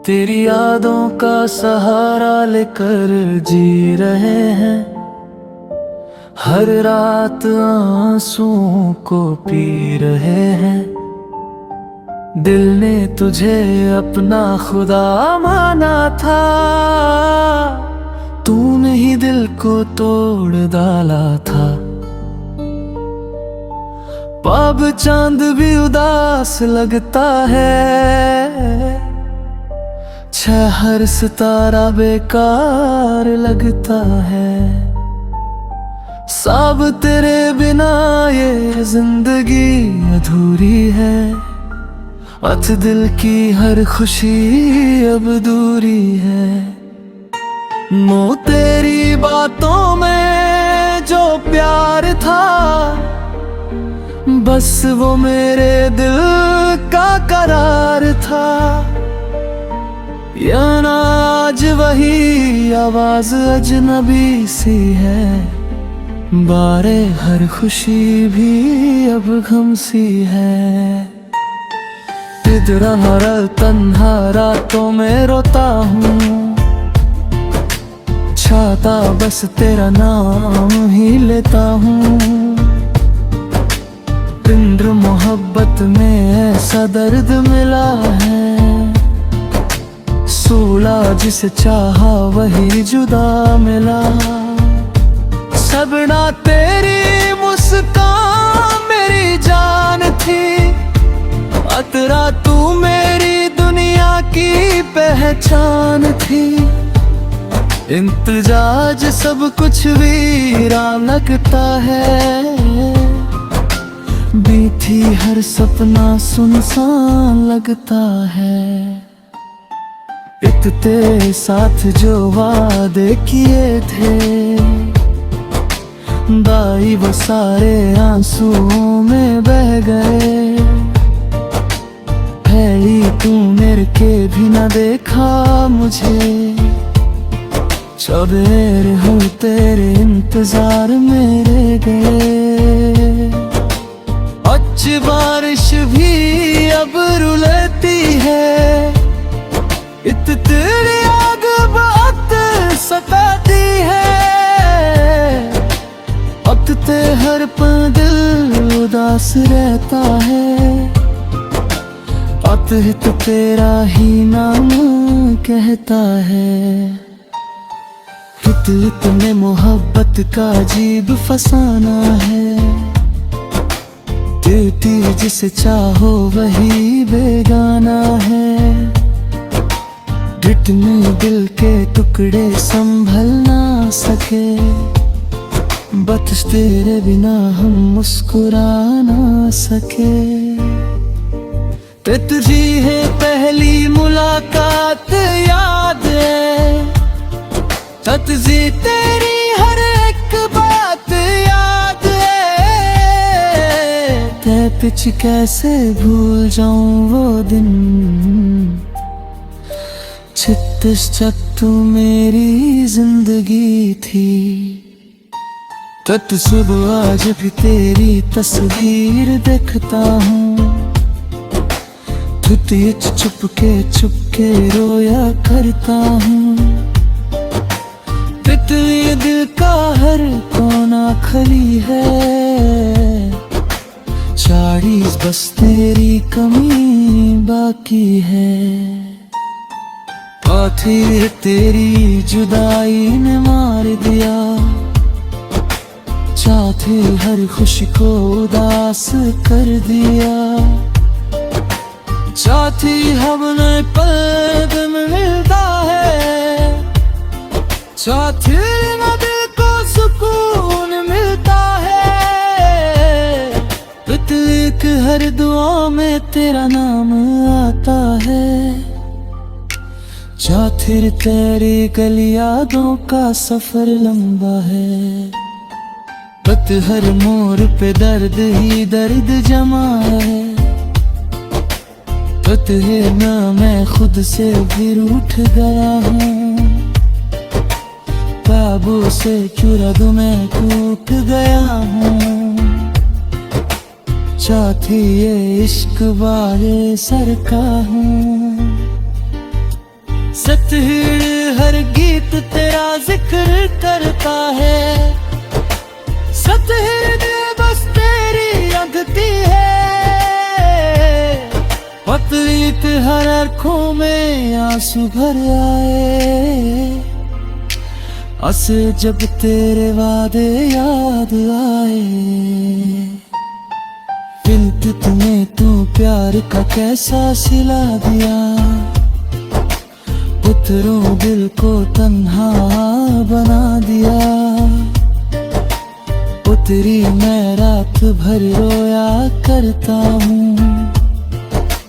तेरी यादों का सहारा लेकर जी रहे हैं, हर रात आंसुओं को पी रहे हैं। दिल ने तुझे अपना खुदा माना था, तूने ही दिल को तोड़ डाला था। अब चांद भी उदास लगता है, हर सितारा बेकार लगता है। सब तेरे बिना ये जिंदगी अधूरी है, अथ दिल की हर खुशी अब दूरी है। नो तेरी बातों में जो प्यार था, बस वो मेरे दिल का करार था। या ना आज वही आवाज अजनबी सी है, बारे हर खुशी भी अब गम सी है। इधर तन्हा रातों में रोता हूँ, छाता बस तेरा नाम ही लेता हूँ। पिंड मोहब्बत में ऐसा दर्द मिला है, सूला जिसे चाहा वही जुदा मिला। सबना तेरी मुस्कान मेरी जान थी, अतरा तू मेरी दुनिया की पहचान थी। इंतजाज सब कुछ वीरान लगता है, बीती हर सपना सुनसान लगता है। तेरे साथ जो वादे किए थे, दाई वो सारे आंसुओं में बह गए। पहली तू मेरे के भी न देखा मुझे, सबेरे हो तेरे इंतजार मेरे गए। अच्छी बारिश भी अब रुलती है, तेरी याद बात सताती है। अब ते हर पल दिल उदास रहता है, अतः तो तेरा ही नाम कहता है। हित में मोहब्बत का अजीब फसाना है, देती जिसे चाहो वही बेगाना है। में दिल के टुकड़े संभल ना सके, बस तेरे बिना हम मुस्कुरा ना सके। ते तुझी है पहली मुलाकात याद है, ततजी तेरी हर एक बात याद है। ते पिछ कैसे भूल जाऊं वो दिन, तू मेरी जिंदगी थी। तत सुबह आज भी तेरी तस्वीर देखता हूँ, तुझे चुपके रोया करता हूँ। ये दिल का हर कोना खली है, चालीस बस तेरी कमी बाकी है। आखिर तेरी जुदाई ने मार दिया, चाहते हर खुशी को उदास कर दिया। चाहती हमने पल में मिलता है, चाहती न दिल को सुकून मिलता है। एक हर दुआ में तेरा नाम आता है, फिर तेरी गली यादों का सफर लंबा है। पत हर मोड़ पे दर्द ही दर्द जमा है, पत है ना मैं खुद से भी रूठ गया हूँ। काबू से चुरा दूं मैं टूट गया हूँ। चाहती ये इश्क वाले सर का हूँ, सतहिड़ हर गीत तेरा जिक्र करता है। सतहिड़ बस तेरी रंगती है, पतलीत हर आँखों में आंसू भर आए। असे जब तेरे वादे याद आए, बिन्त तुम्हें तू प्यार का कैसा सिला दिया। पुत्रों दिल को तन्हा बना दिया। पुत्री मैं रात भर रोया करता हूँ,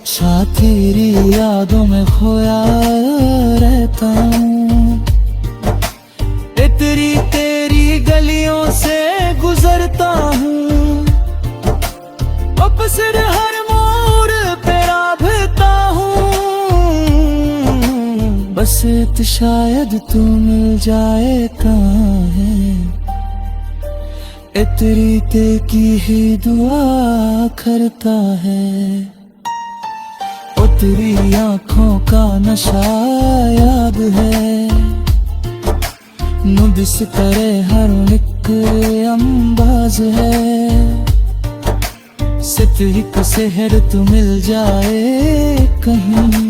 साथ तेरी यादों में खोया रहता हूँ। इतनी तेरी गलियों से गुजरता हूँ, सिर हर मोड़ पे राभता हूँ। बस शायद तू मिल जाए कहाँ है, इतनी ते की ही दुआ करता है। उतरी आँखों का नशा याद है, नुदिस करे हर एक अंदाज है। सितरिक सेहर तू मिल जाए कहीं,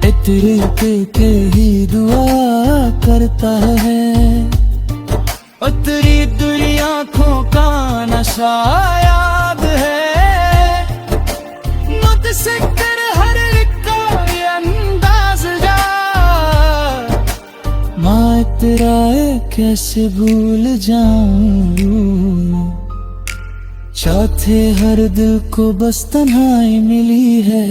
इतरी के ही दुआ करता है। उतरी दुरी आँखों का नशा याद है, मुझसे कर हर एक अंदाज जा। मैं तेरा कैसे भूल जाऊं, चाहते हर दिल को बस तन्हाई मिली है।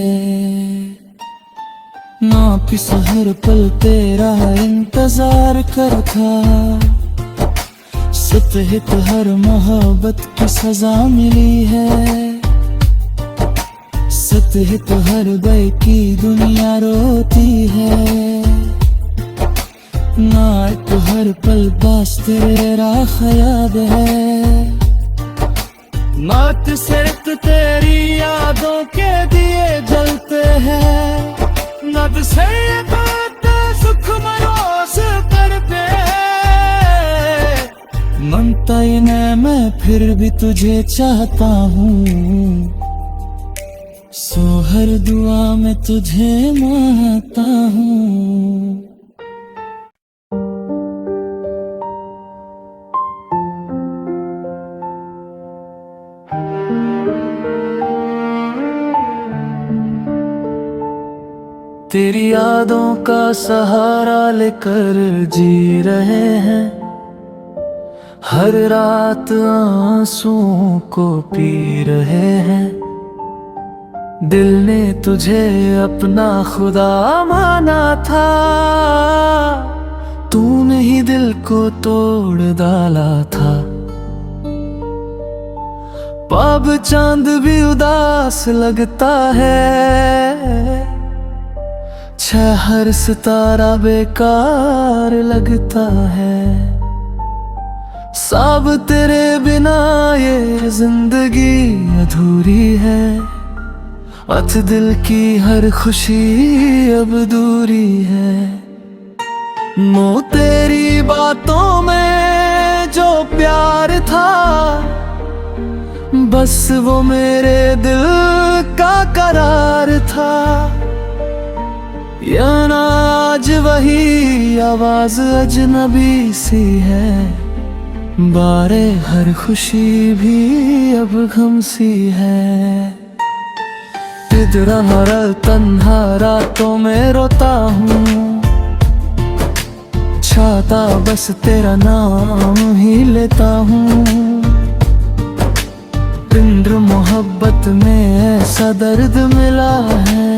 नापिस हर पल तेरा इंतजार कर था, सतहित हर मोहब्बत की सजा मिली है। सतहित हर गए की दुनिया रोती है, नायक हर पल बस तेरा ख्याल है। नात सिर्फ तेरी यादों के दिए जलते हैं, नद से सुख मरोस करते हैं। मनता इन्हें मैं फिर भी तुझे चाहता हूँ, सो हर दुआ में तुझे मांगता हूँ। तेरी यादों का सहारा लेकर जी रहे हैं, हर रात आंसुओं को पी रहे हैं। दिल ने तुझे अपना खुदा माना था, तूने ही दिल को तोड़ डाला था। पाब चांद भी उदास लगता है, हर सितारा बेकार लगता है। सब तेरे बिना ये जिंदगी अधूरी है, अथ दिल की हर खुशी अब दूरी है। नो तेरी बातों में जो प्यार था, बस वो मेरे दिल का करार था। या ना आज वही आवाज अजनबी सी है, बारे हर खुशी भी अब गम सी है। इधर हर तन्हा रातों में रोता हूँ, छाता बस तेरा नाम ही लेता हूँ। पिंड मोहब्बत में ऐसा दर्द मिला है,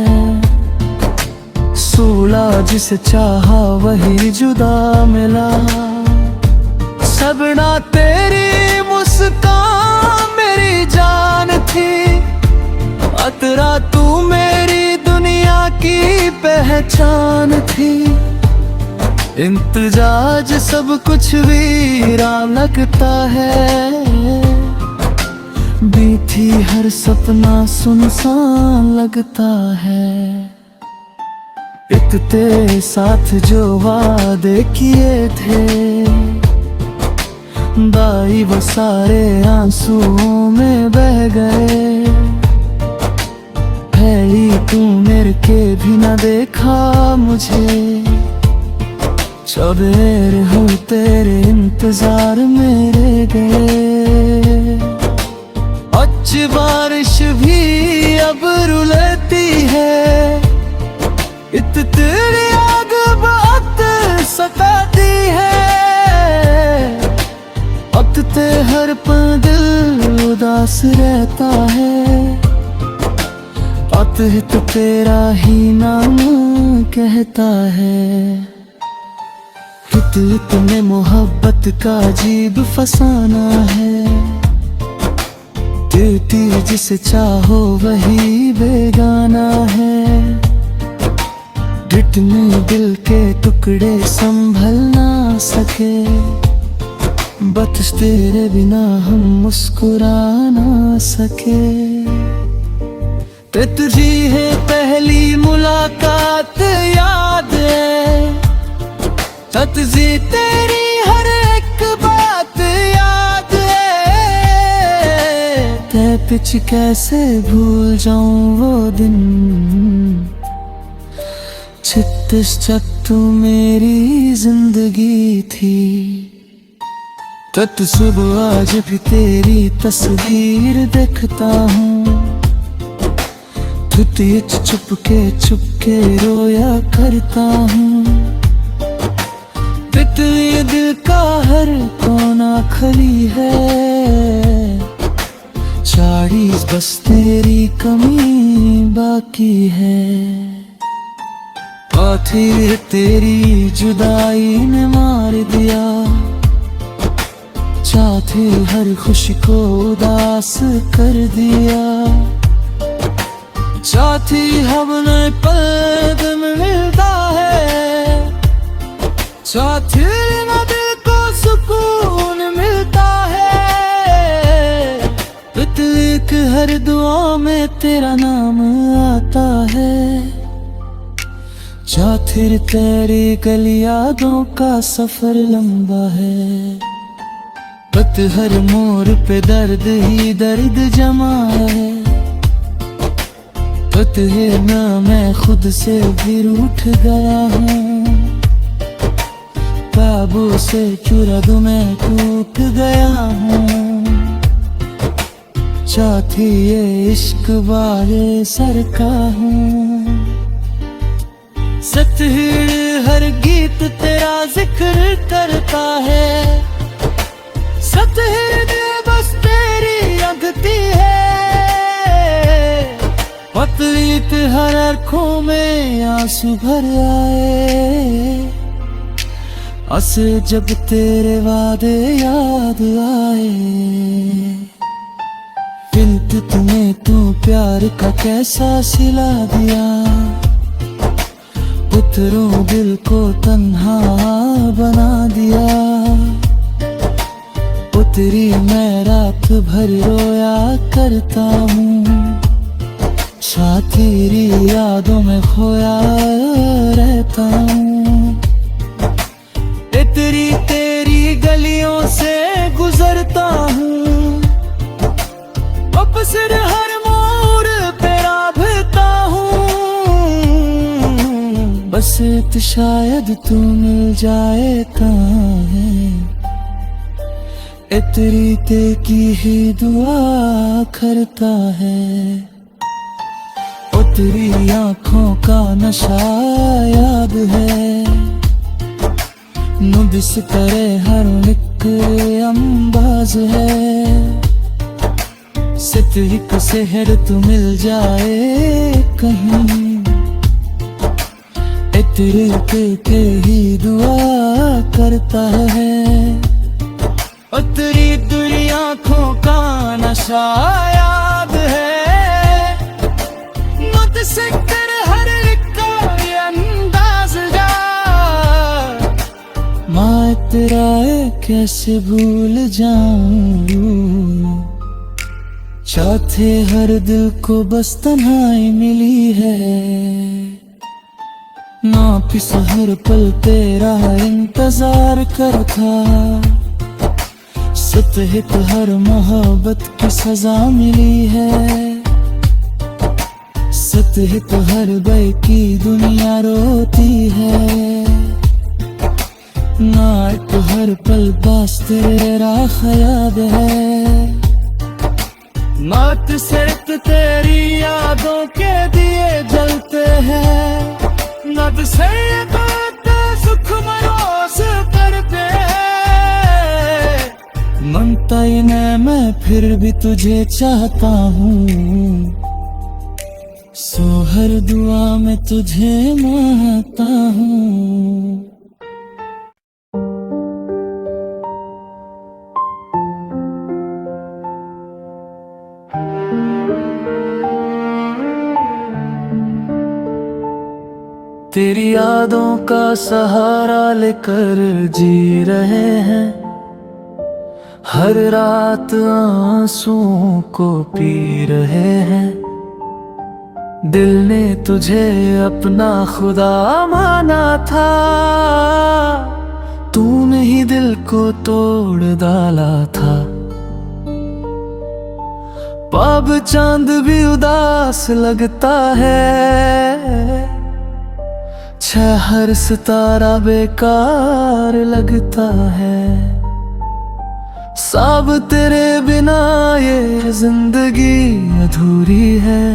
सूला जिसे चाहा वही जुदा मिला। सबना तेरी मुस्कान मेरी जान थी, अतरा तू मेरी दुनिया की पहचान थी। इंतजाज सब कुछ वीरान लगता है, बीती हर सपना सुनसान लगता है। एक तेरे साथ जो वादे किए थे, बाई वो सारे आंसुओं में बह गए। है ही तू मेरे के भी न देखा मुझे, सबेर हो तेरे इंतजार मेरे गए। अच्छी बारिश भी अब रुलती है, इत तेरी आग बहुत सताती है। अब ते हर पल दिल उदास रहता है, अतः तो तेरा ही नाम कहता है। तुम्हें मोहब्बत का अजीब फसाना है, दिल जिसे चाहो वही बेगाना है। गिट में दिल के टुकड़े संभल ना सके, बस तेरे बिना हम मुस्कुरा ना सके। ते तुझी है पहली मुलाकात याद है, सतजी तेरी हर एक बात याद है। ते पिछ कैसे भूल जाऊं वो दिन, छित्तिस तक तू मेरी जिंदगी थी। तत सुबह आज भी तेरी तस्वीर देखता हूँ, तुझे चुपके रोया करता हूँ। ये दिल का हर कोना खली है, चालीस बस तेरी कमी बाकी है। आखिर तेरी जुदाई ने मार दिया, चाहते हर खुशी को उदास कर दिया। चाहती हमने पल में मिलता है, साथी न दिल को सुकून मिलता है। एक हर दुआ में तेरा नाम आता है, चाथिर तेरी गली यादों का सफर लंबा है। पत हर मोड़ पे दर्द ही दर्द जमा है, पत है ना मैं खुद से भी रूठ गया हूँ। काबू से चुरा दूं मैं टूट गया हूँ, चाहती ये इश्क वाले सर का हूँ। सतहिर हर गीत तेरा जिक्र करता है, सतहिर दिल बस तेरी रंगती है। पतलीत हर आँखों में आंसू भर आए, अस जब तेरे वादे याद आए। बिंत तुम्हें तू प्यार का कैसा सिला दिया, पुत्रों दिल को तन्हा बना दिया। पुत्री मैं रात भर रोया करता हूँ, साथी यादों में खोया रहता हूँ। तेरी गलियों से गुजरता हूँ, अब सिर हर मोड़ पे राभता हूँ। बस शायद तू मिल जाए है, तेरी ते की ही दुआ करता है। ओ तेरी आँखों का नशा याद है, नुदिस करे हर एक अंदाज है। सितरिक सेहर तू मिल जाए कहीं, तेरे के ही दुआ करता है। और तेरी दूरी आँखों का नशा याद है, नुदिस करे हर एक अंदाज जा। मैं तेरा कैसे भूल जाऊं, चाहते हर दिल को बस तन्हाई मिली है। नापिस हर पल तेरा इंतजार कर था। सतहित हर मोहब्बत की सजा मिली है। सतहित हर भय की दुनिया रोती है। नायक हर पल पास तेरा ख्याल है। नात सिर्फ तेरी यादों के दिए जलते हैं। नद से सुख मरोस करते हैं। मनता ही न मैं फिर भी तुझे चाहता हूँ। सो हर दुआ में तुझे मांगता हूँ। तेरी यादों का सहारा लेकर जी रहे हैं। हर रात आंसुओं को पी रहे हैं। दिल ने तुझे अपना खुदा माना था। तूने ही दिल को तोड़ डाला था। अब चांद भी उदास लगता है। हर सितारा बेकार लगता है। सब तेरे बिना ये जिंदगी अधूरी है।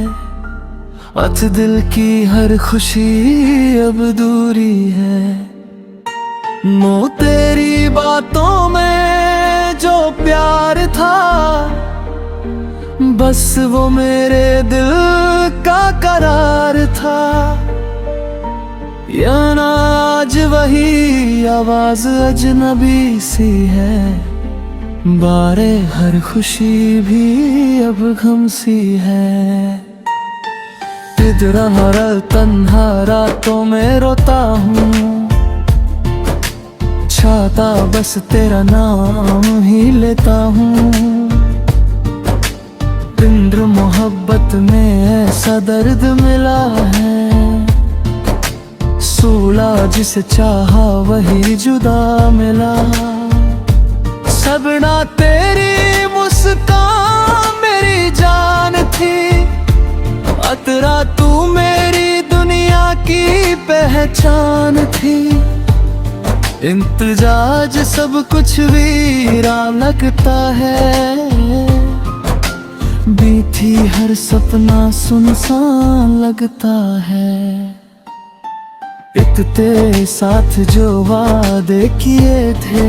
अथ दिल की हर खुशी अब दूरी है। नो तेरी बातों में जो प्यार था, बस वो मेरे दिल का करार था। या ना आज वही आवाज अजनबी सी है। बारे हर खुशी भी अब गम सी है। इधर तन्हा रातों में रोता हूँ। छाता बस तेरा नाम ही लेता हूँ। पिंड मोहब्बत में ऐसा दर्द मिला है। सूला जिसे चाहा वही जुदा मिला। सबना तेरी मुस्कान मेरी जान थी। अतरा तू मेरी दुनिया की पहचान थी। इंतजाज सब कुछ वीरान लगता है। बीती हर सपना सुनसान लगता है। इत तेरे साथ जो वादे किए थे,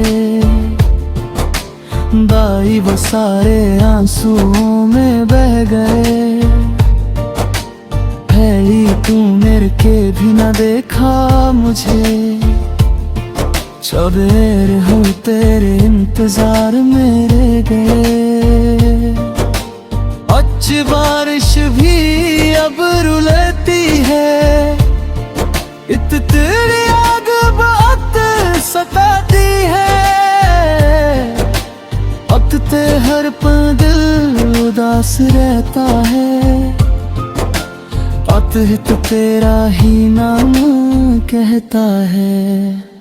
दाई वो सारे आंसुओं में बह गए। पहली तू मेरे के भी न देखा मुझे। चौबेर हो तेरे इंतजार मेरे गए। अच्छ बारिश भी अब रुलती है। इत तेरी आग बात सताती है। अब ते हर पल दिल उदास रहता है। अतहित तेरा ही नाम कहता है।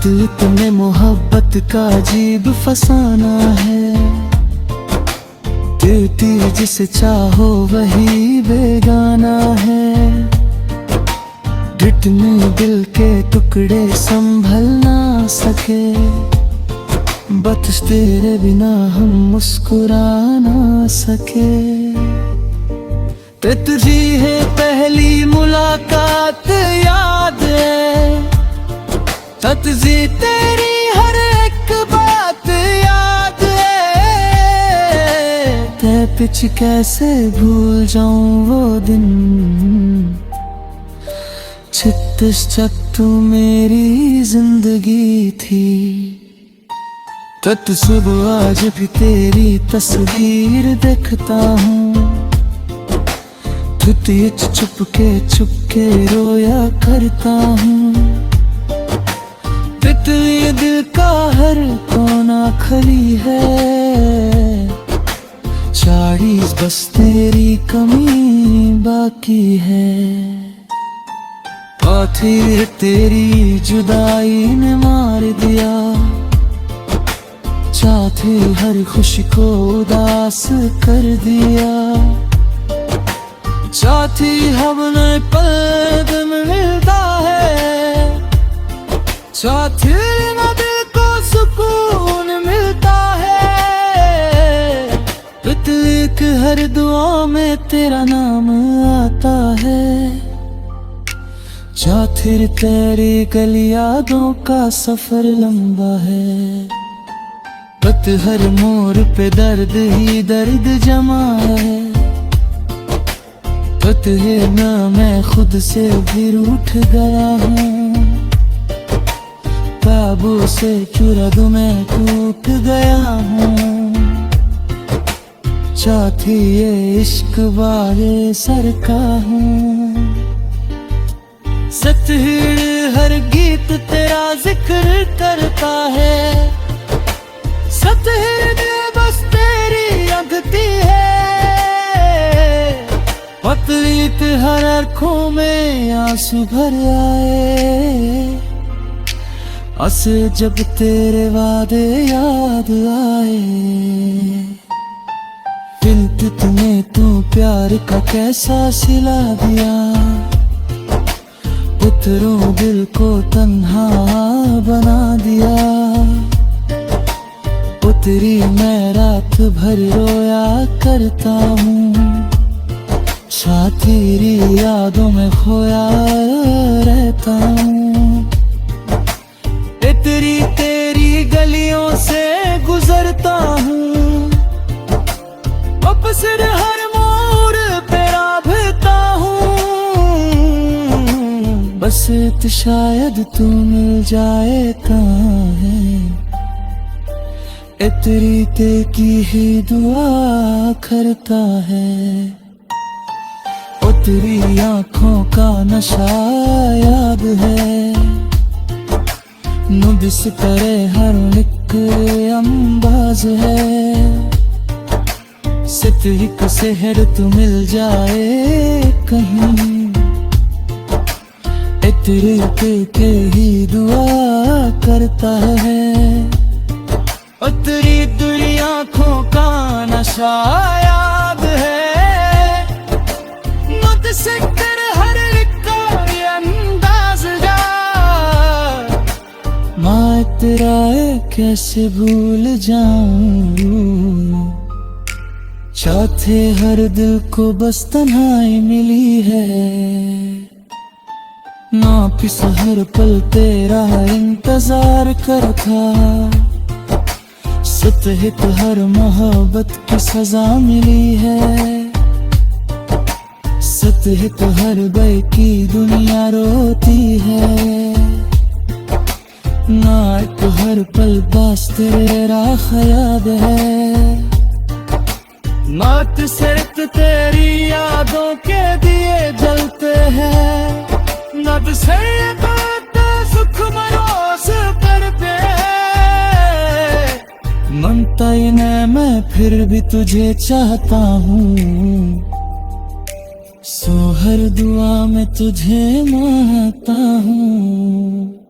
हित में मोहब्बत का अजीब फसाना है। देती जिसे चाहो वही बेगाना है। घिटने दिल के टुकड़े संभल ना सके। बस तेरे बिना हम मुस्कुरा ना सके। ते तुझी है पहली मुलाकात याद है। ततजी तेरी हर एक बात याद है। ते पिछ कैसे भूल जाऊं वो दिन। छित्तिस तू मेरी जिंदगी थी। तत सुबह आज भी तेरी तस्वीर देखता हूँ। चुपके चुपके रोया करता हूँ। ये दिल का हर कोना खली है। चालीस बस तेरी कमी बाकी है। साथी तेरी जुदाई ने मार दिया, साथी हर खुशी को उदास कर दिया। साथी हमने पल में मिलता है, साथी न दिल को सुकून मिलता है। एक हर दुआ में तेरा नाम आता है। साथी तेरी गली यादों का सफर लंबा है, पत हर मोड़ पे दर्द ही दर्द जमा है। पत है ना मैं खुद से भी रूठ गया हूँ, काबू से चुरा दूं मैं टूट गया हूँ। साथी ये इश्क वाले सर का हूँ, सतहिड़ हर गीत तेरा जिक्र करता है। सतहिड़ बस तेरी अगती है, पतलीत हर आँखों में आंसू भर आए। अस जब तेरे वादे याद आए, दिल तुम्हें तू प्यार का कैसा सिला दिया। उतरूं दिल को तन्हा बना दिया, उतरी मैं रात भर रोया करता हूँ। साथी तेरी यादों में खोया रहता हूँ। तेरी तेरी गलियों से गुजरता हूँ, सिर हर मोड़ पे राभता हूँ। बस शायद तू मिल जाए कहाँ है, तेरी ते की ही दुआ करता है। ओ तेरी आँखों का नशा याद है, नुदिस करे हर एक अंदाज है। सितरिक सेहर तू मिल जाए कहीं, तेरे के ही दुआ करता है। और तेरी तेरी आँखों का नशा याद है, मुझ से कर हर एक अंदाज जा। मैं तेरा कैसे भूल जाऊं, चाहते हर दिल को बस तन्हाई मिली है। नापिस हर पल तेरा इंतजार कर था, सतहित हर मोहब्बत की सजा मिली है। सतहित हर बे की दुनिया रोती है, नायक हर पल बस तेरा ख्याल है। नात सिर्फ तेरी यादों के दिए जलते हैं, नद से सुख मरोस कर पे। मनता ही न मैं फिर भी तुझे चाहता हूँ, सो हर दुआ में तुझे मांगता हूँ।